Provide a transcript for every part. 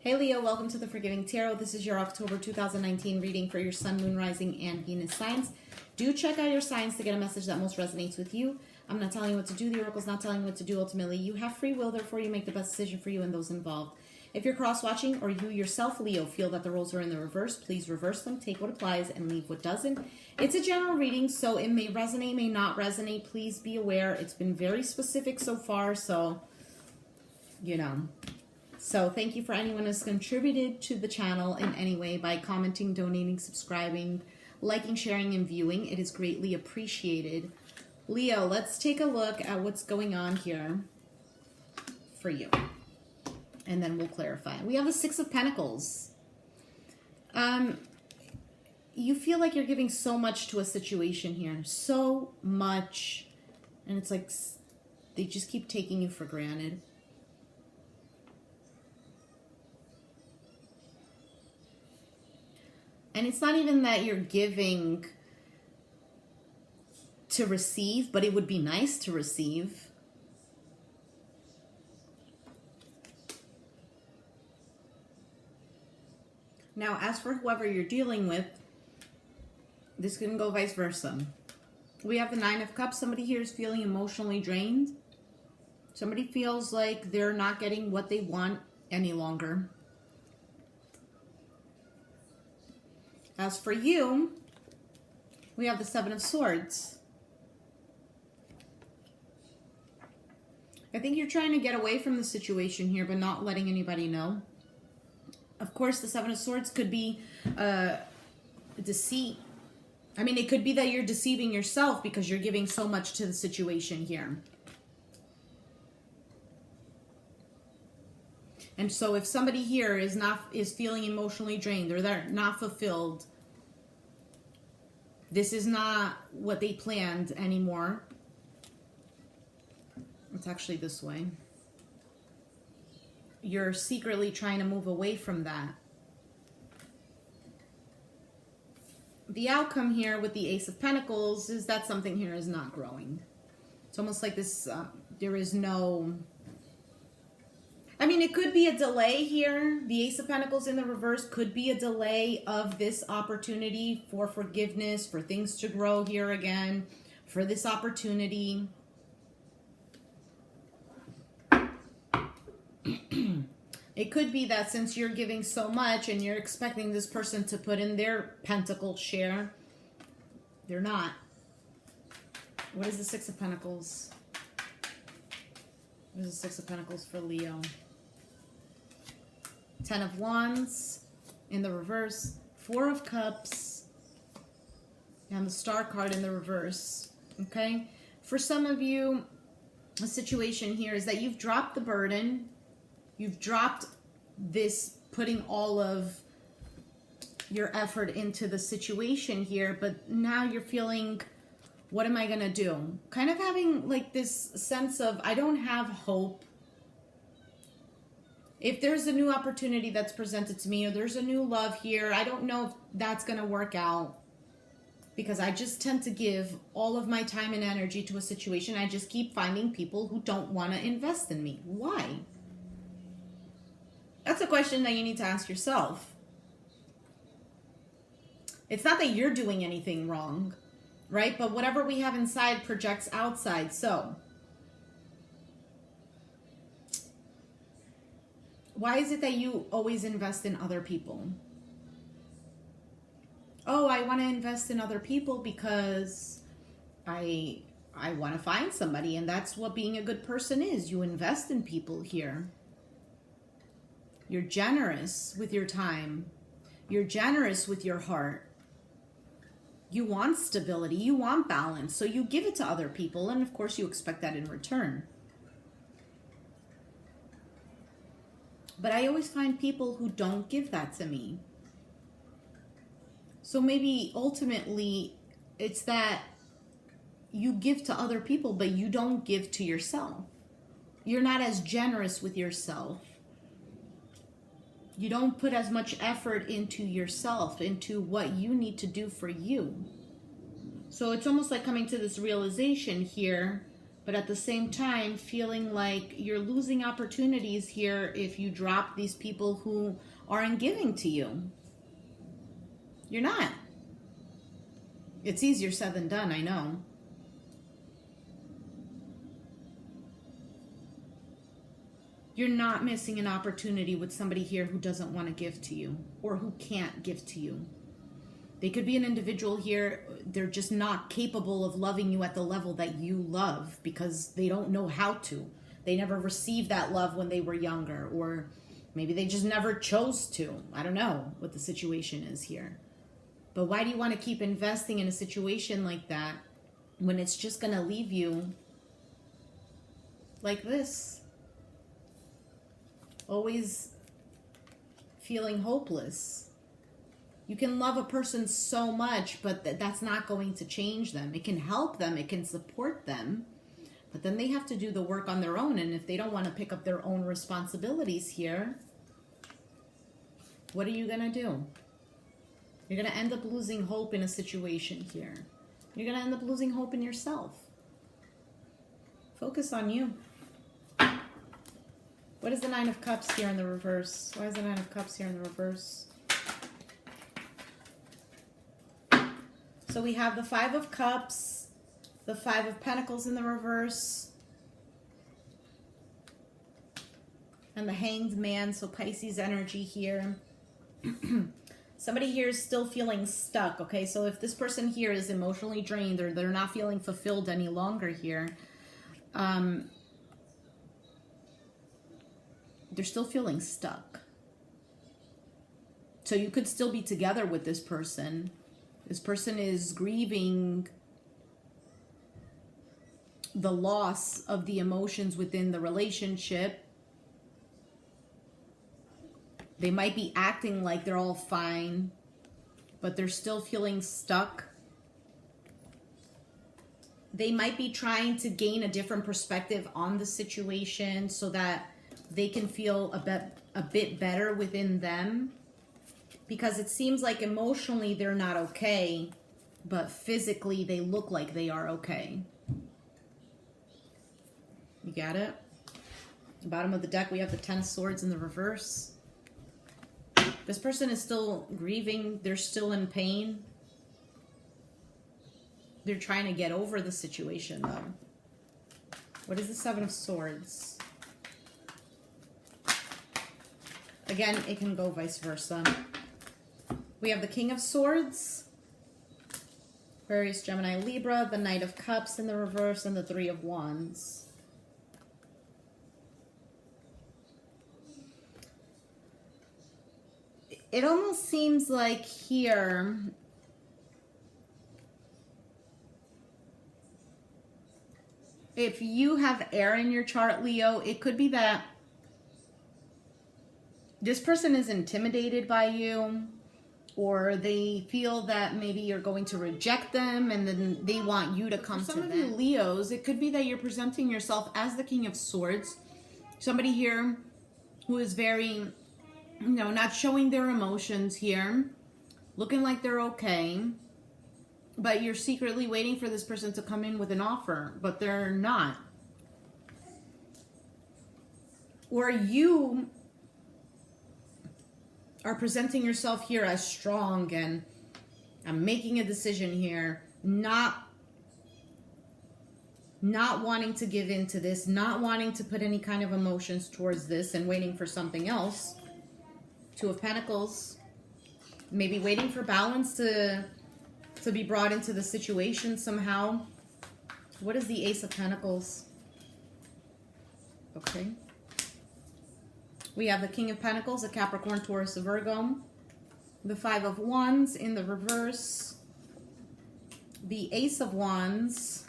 Hey Leo, welcome to the Forgiving Tarot. This is your October 2019 reading for your Sun, Moon, Rising, and Venus signs. Do check out your signs to get a message that most resonates with you. I'm not telling you what to do. The Oracle's not telling you what to do. Ultimately, you have free will, therefore you make the best decision for you and those involved. If you're cross-watching or you yourself, Leo, feel that the roles are in the reverse, please reverse them, take what applies, and leave what doesn't. It's a general reading, so it may resonate, may not resonate. Please be aware. It's been very specific so far, so, you know. So thank you for anyone who's contributed to the channel in any way by commenting, donating, subscribing, liking, sharing, and viewing. It is greatly appreciated. Leo, let's take a look at what's going on here for you. And then we'll clarify. We have the Six of Pentacles. You feel like you're giving so much to a situation here. So much. And it's like they just keep taking you for granted. And it's not even that you're giving to receive, but it would be nice to receive. Now, as for whoever you're dealing with, this can go vice versa. We have the Nine of Cups. Somebody here is feeling emotionally drained. Somebody feels like they're not getting what they want any longer. As for you, we have the Seven of Swords. I think you're trying to get away from the situation here, but not letting anybody know. Of course, the Seven of Swords could be deceit. I mean, it could be that you're deceiving yourself because you're giving so much to the situation here. And so if somebody here is feeling emotionally drained or they're not fulfilled, this is not what they planned anymore. It's actually this way. You're secretly trying to move away from that. The outcome here with the Ace of Pentacles is that something here is not growing. It's almost like this, there is no... I mean, it could be a delay here. The Ace of Pentacles in the reverse could be a delay of this opportunity for forgiveness, for things to grow here again, for this opportunity. It could be that since you're giving so much and you're expecting this person to put in their pentacle share, they're not. What is the Six of Pentacles? What is the Six of Pentacles for Leo? Ten of Wands in the reverse, Four of Cups, and the Star card in the reverse, okay? For some of you, the situation here is that you've dropped the burden. You've dropped this, putting all of your effort into the situation here, but now you're feeling, what am I going to do? Kind of having like this sense of, I don't have hope. If there's a new opportunity that's presented to me or there's a new love here, I don't know if that's going to work out because I just tend to give all of my time and energy to a situation. I just keep finding people who don't want to invest in me. Why? That's a question that you need to ask yourself. It's not that you're doing anything wrong, right? But whatever we have inside projects outside. So why is it that you always invest in other people? Oh, I want to invest in other people because I want to find somebody, and that's what being a good person is. You invest in people here. You're generous with your time. You're generous with your heart. You want stability. You want balance. So you give it to other people, and of course you expect that in return. But I always find people who don't give that to me. So maybe ultimately it's that you give to other people, but you don't give to yourself. You're not as generous with yourself. You don't put as much effort into yourself, into what you need to do for you. So it's almost like coming to this realization here But at the same time, feeling like you're losing opportunities here if you drop these people who aren't giving to you. You're not. It's easier said than done, I know. You're not missing an opportunity with somebody here who doesn't want to give to you or who can't give to you. They could be an individual here, they're just not capable of loving you at the level that you love because they don't know how to. They never received that love when they were younger, or maybe they just never chose to. I don't know what the situation is here. But why do you want to keep investing in a situation like that when it's just going to leave you like this? Always feeling hopeless. You can love a person so much, but that's not going to change them. It can help them, it can support them, but then they have to do the work on their own. And if they don't want to pick up their own responsibilities here, what are you going to do? You're going to end up losing hope in a situation here. You're going to end up losing hope in yourself. Focus on you. What is the Nine of Cups here in the reverse? Why is the Nine of Cups here in the reverse? So we have the Five of Cups, the Five of Pentacles in the reverse, and the Hanged Man, so Pisces energy here. Somebody here is still feeling stuck, okay? So if this person here is emotionally drained or they're not feeling fulfilled any longer here, they're still feeling stuck. So you could still be together with this person. This person is grieving the loss of the emotions within the relationship. They might be acting like they're all fine, but they're still feeling stuck. They might be trying to gain a different perspective on the situation so that they can feel a bit better within them, because it seems like emotionally they're not okay, but physically they look like they are okay. You got it? At the bottom of the deck, we have the Ten of Swords in the reverse. This person is still grieving. They're still in pain. They're trying to get over the situation, though. What is the Seven of Swords? Again, it can go vice versa. We have the King of Swords, Aquarius, Gemini, Libra, the Knight of Cups in the reverse, and the Three of Wands. It almost seems like here if you have air in your chart, Leo, it could be that this person is intimidated by you, or they feel that maybe you're going to reject them and then they want you to come to them. For some of you Leos, it could be that you're presenting yourself as the King of Swords. Somebody here who is very, not showing their emotions here, looking like they're okay, but you're secretly waiting for this person to come in with an offer, but they're not. Or you are presenting yourself here as strong and I'm making a decision here, not wanting to give in to this, not wanting to put any kind of emotions towards this and waiting for something else. Two of Pentacles, maybe waiting for balance to be brought into the situation somehow. What is the Ace of Pentacles? Okay. We have the King of Pentacles, a Capricorn, Taurus, a Virgo. The Five of Wands in the reverse. The Ace of Wands.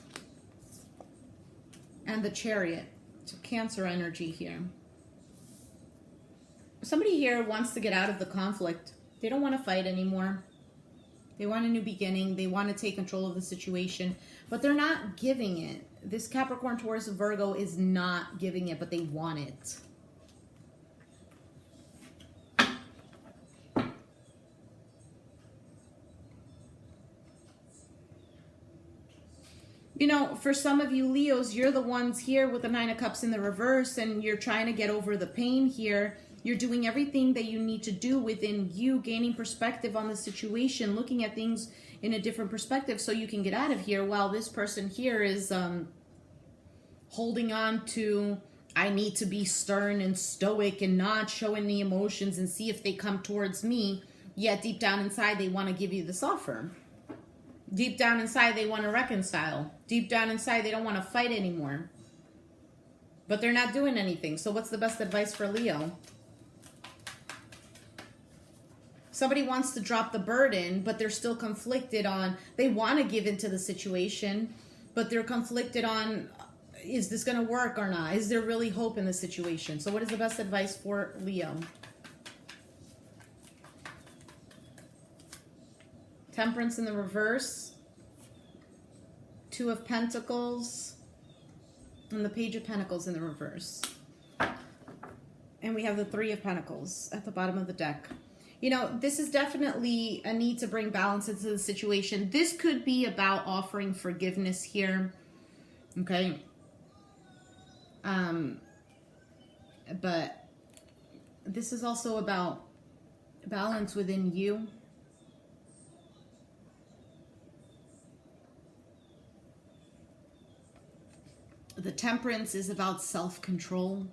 And the Chariot. So Cancer energy here. Somebody here wants to get out of the conflict. They don't want to fight anymore. They want a new beginning. They want to take control of the situation, but they're not giving it. This Capricorn, Taurus, Virgo is not giving it, but they want it. You know, for some of you Leos, you're the ones here with the Nine of Cups in the reverse, and you're trying to get over the pain here. You're doing everything that you need to do within you, gaining perspective on the situation, looking at things in a different perspective so you can get out of here, while this person here is holding on to, I need to be stern and stoic and not show any emotions and see if they come towards me. Yet deep down inside, they want to give you this offer. Deep down inside, they want to reconcile. Deep down inside, they don't want to fight anymore. But they're not doing anything. So what's the best advice for Leo? Somebody wants to drop the burden, but they're still conflicted on, they want to give into the situation, but they're conflicted on, is this going to work or not? Is there really hope in the situation? So what is the best advice for Leo? Temperance in the reverse, Two of Pentacles, and the Page of Pentacles in the reverse. And we have the Three of Pentacles at the bottom of the deck. You know, this is definitely a need to bring balance into the situation. This could be about offering forgiveness here, okay? But this is also about balance within you. The Temperance is about self-control.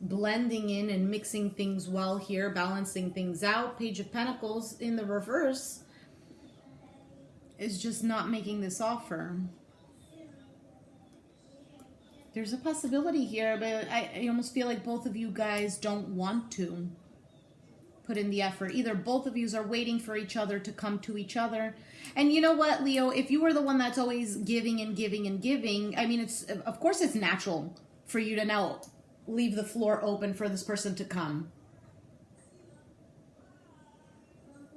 Blending in and mixing things well here, balancing things out. Page of Pentacles in the reverse is just not making this offer. There's a possibility here, but I almost feel like both of you guys don't want to put in the effort. Either both of you are waiting for each other to come to each other. And you know what, Leo, if you were the one that's always giving and giving and giving, I mean, it's, of course it's natural for you to now leave the floor open for this person to come.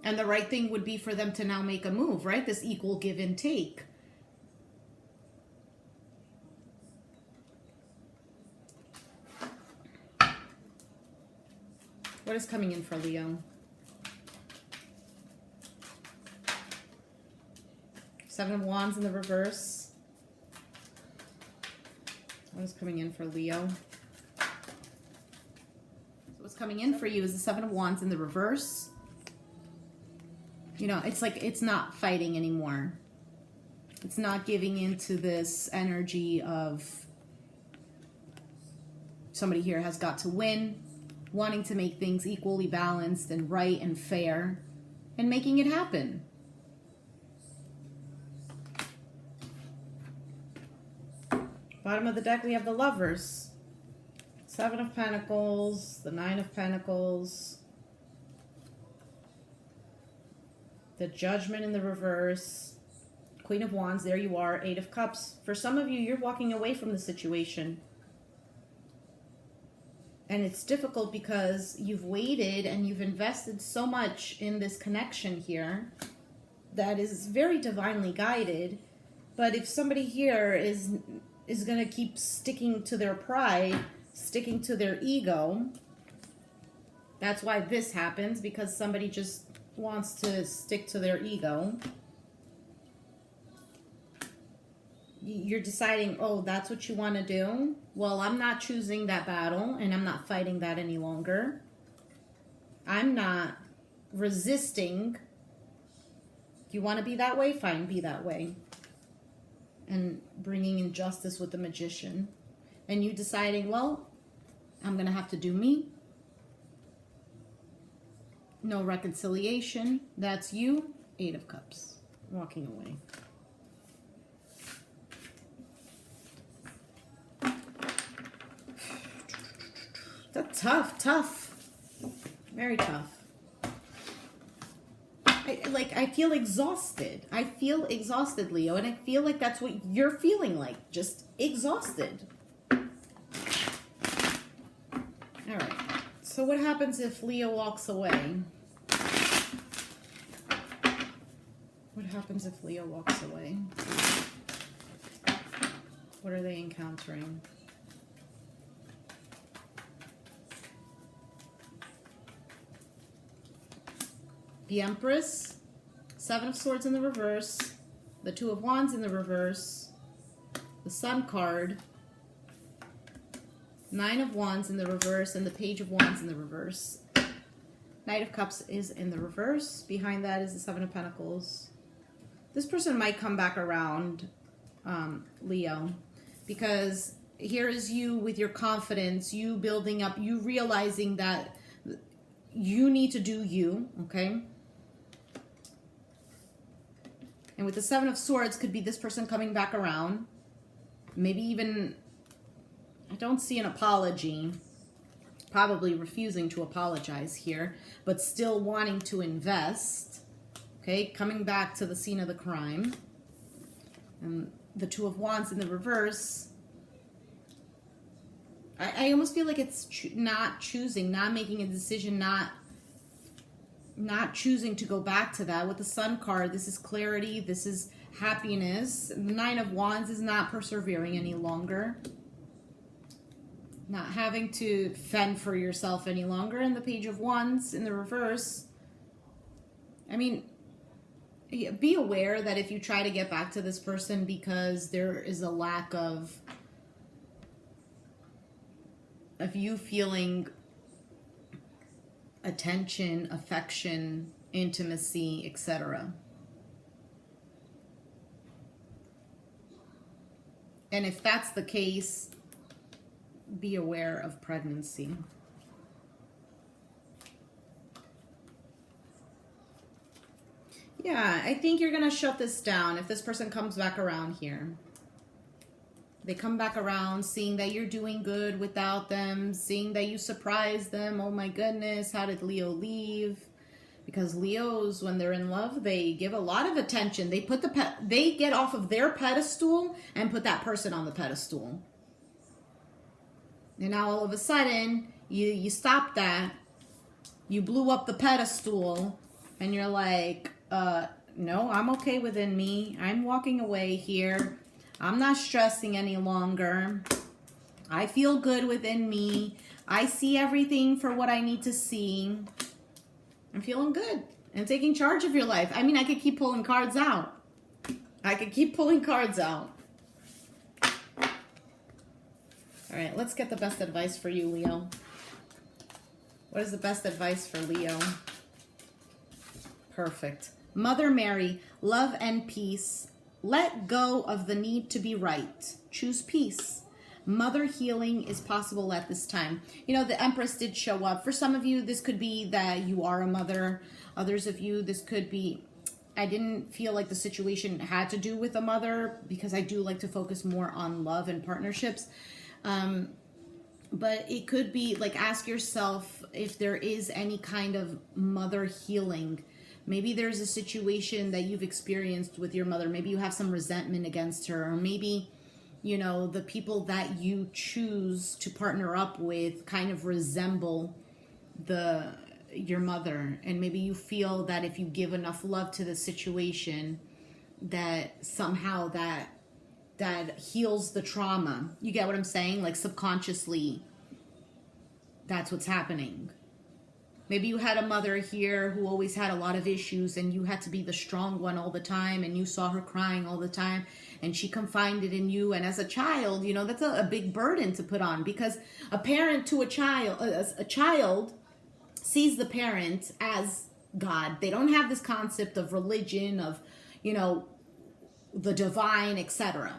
And the right thing would be for them to now make a move, right? This equal give and take. What is coming in for Leo? Seven of Wands in the reverse. What is coming in for Leo? So what's coming in for you is the Seven of Wands in the reverse. You know, it's like it's not fighting anymore. It's not giving into this energy of somebody here has got to win, wanting to make things equally balanced and right and fair, and making it happen. Bottom of the deck, we have the Lovers. Seven of Pentacles, the Nine of Pentacles, the Judgment in the reverse, Queen of Wands, there you are, Eight of Cups. For some of you, you're walking away from the situation. And it's difficult because you've waited and you've invested so much in this connection here that is very divinely guided. But if somebody here is going to keep sticking to their pride, sticking to their ego, that's why this happens, because somebody just wants to stick to their ego. You're deciding, oh, that's what you want to do? Well, I'm not choosing that battle, and I'm not fighting that any longer. I'm not resisting. If you want to be that way, fine, be that way. And bringing in justice with the Magician. And you deciding, well, I'm going to have to do me. No reconciliation. That's you. Eight of Cups. Walking away. That's tough. Very tough. I feel exhausted. I feel exhausted, Leo, and I feel like that's what you're feeling like. Just exhausted. All right. So what happens if Leo walks away? What happens if Leo walks away? What are they encountering? The Empress, Seven of Swords in the reverse, the Two of Wands in the reverse, the Sun card, Nine of Wands in the reverse, and the Page of Wands in the reverse. Knight of Cups is in the reverse. Behind that is the Seven of Pentacles. This person might come back around, Leo, because here is you with your confidence, you building up, you realizing that you need to do you, okay? And with the Seven of Swords, could be this person coming back around. Maybe even, I don't see an apology. Probably refusing to apologize here, but still wanting to invest. Okay, coming back to the scene of the crime. And the Two of Wands in the reverse. I almost feel like it's not choosing, not making a decision, not choosing to go back to that. With the Sun card, this is clarity, this is happiness. The Nine of Wands is not persevering any longer. Not having to fend for yourself any longer. And the Page of Wands in the reverse. I mean, be aware that if you try to get back to this person because there is a lack of you feeling attention, affection, intimacy, etc. And if that's the case, be aware of pregnancy. Yeah, I think you're going to shut this down if this person comes back around here. They come back around seeing that you're doing good without them, seeing that you surprised them. Oh my goodness, how did Leo leave? Because Leos, when they're in love, they give a lot of attention. They put they get off of their pedestal and put that person on the pedestal. And now all of a sudden, you stop that. You blew up the pedestal and you're like, no, I'm okay within me. I'm walking away here. I'm not stressing any longer. I feel good within me. I see everything for what I need to see. I'm feeling good and taking charge of your life. I mean, I could keep pulling cards out. I could keep pulling cards out. All right, let's get the best advice for you, Leo. What is the best advice for Leo? Perfect. Mother Mary, love and peace. Let go of the need to be right. Choose peace. Mother healing is possible at this time. You know, the Empress did show up. For some of you, this could be that you are a mother. Others of you, this could be, I didn't feel like the situation had to do with a mother because I do like to focus more on love and partnerships. But it could be like, ask yourself if there is any kind of mother healing. Maybe there's a situation that you've experienced with your mother. Maybe you have some resentment against her, or maybe, you know, the people that you choose to partner up with kind of resemble your mother. And maybe you feel that if you give enough love to the situation, that somehow that heals the trauma. You get what I'm saying? Like subconsciously, that's what's happening. Maybe you had a mother here who always had a lot of issues and you had to be the strong one all the time and you saw her crying all the time and she confided in you. And as a child, you know, that's a big burden to put on, because a parent to a child sees the parent as God. They don't have this concept of religion, of, you know, the divine, etc.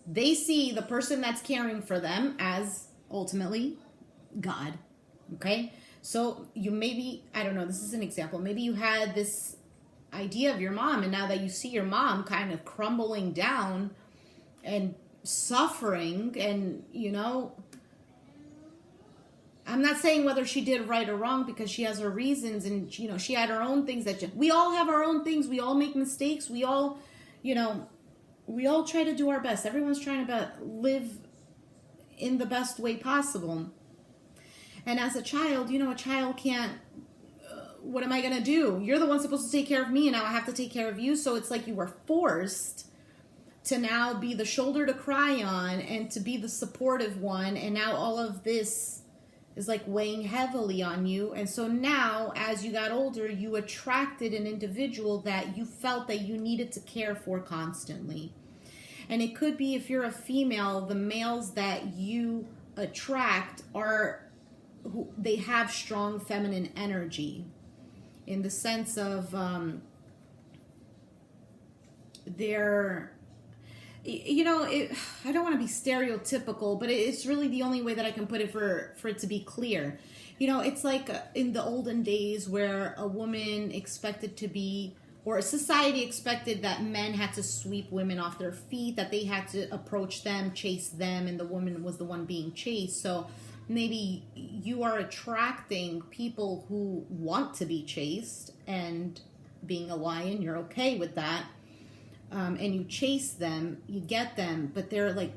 They see the person that's caring for them as ultimately God. Okay? So you maybe, I don't know, this is an example. Maybe you had this idea of your mom, and now that you see your mom kind of crumbling down and suffering, and, you know, I'm not saying whether she did right or wrong, because she has her reasons, and, you know, she had her own things we all have our own things. We all make mistakes. We all, you know, we all try to do our best. Everyone's trying to live in the best way possible. And as a child, you know, a child can't, what am I going to do? You're the one supposed to take care of me, and now I have to take care of you. So it's like you were forced to now be the shoulder to cry on and to be the supportive one. And now all of this is like weighing heavily on you. And so now, as you got older, you attracted an individual that you felt that you needed to care for constantly. And it could be, if you're a female, the males that you attract they have strong feminine energy, in the sense of they're, I don't want to be stereotypical, but it's really the only way that I can put it for it to be clear. It's like in the olden days where a woman expected to be, or society expected that men had to sweep women off their feet, that they had to approach them, chase them, and the woman was the one being chased. So maybe you are attracting people who want to be chased, and being a lion, you're okay with that. And you chase them, you get them, but they're like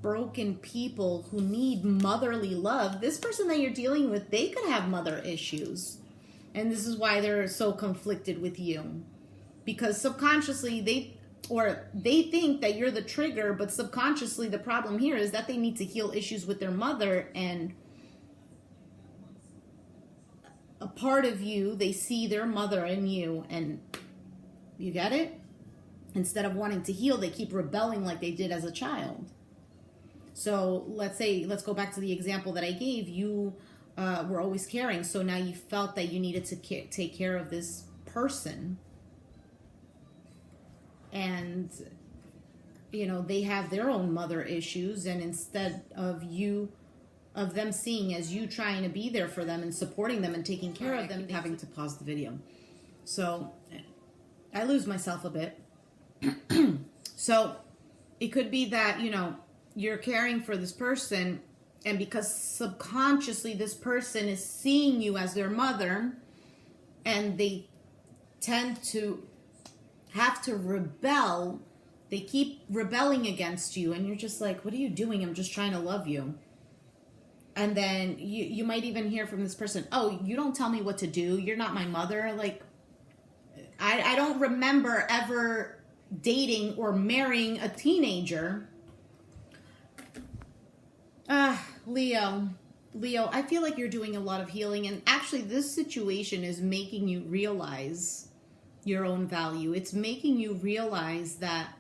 broken people who need motherly love. This person that you're dealing with, they could have mother issues. And this is why they're so conflicted with you. Because subconsciously they think that you're the trigger, but subconsciously the problem here is that they need to heal issues with their mother, and a part of you, they see their mother in you, and you get it? Instead of wanting to heal, they keep rebelling like they did as a child. So let's go back to the example that I gave. You were always caring, so now you felt that you needed to take care of this person. And, they have their own mother issues, and instead of them seeing as you trying to be there for them and supporting them and taking care of them, having to pause the video. So I lose myself a bit. So it could be that, you're caring for this person, and because subconsciously this person is seeing you as their mother, and they tend to have to rebel, they keep rebelling against you, and you're just like, what are you doing? I'm just trying to love you. And then you might even hear from this person, oh, you don't tell me what to do, you're not my mother. Like, I don't remember ever dating or marrying a teenager. Leo, I feel like you're doing a lot of healing, and actually this situation is making you realize your own value. It's making you realize that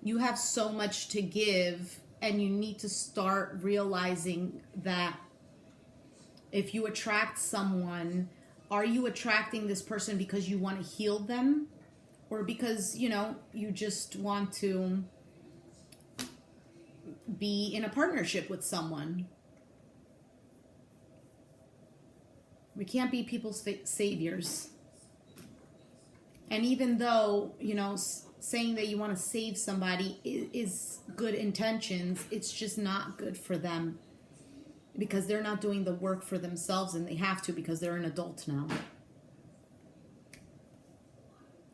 you have so much to give, and you need to start realizing that if you attract someone, are you attracting this person because you want to heal them, or because, you just want to be in a partnership with someone? We can't be people's saviors. And even though, saying that you want to save somebody is good intentions, it's just not good for them, because they're not doing the work for themselves, and they have to because they're an adult now.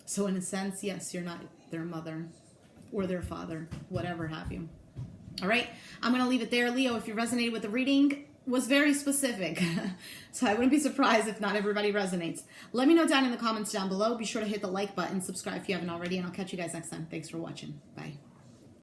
So in a sense, yes, you're not their mother or their father, whatever have you. All right, I'm going to leave it there. Leo, if you resonated with the reading, was very specific. So I wouldn't be surprised if not everybody resonates. Let me know down in the comments down below. Be sure to hit the like button, subscribe if you haven't already, and I'll catch you guys next time. Thanks for watching. Bye.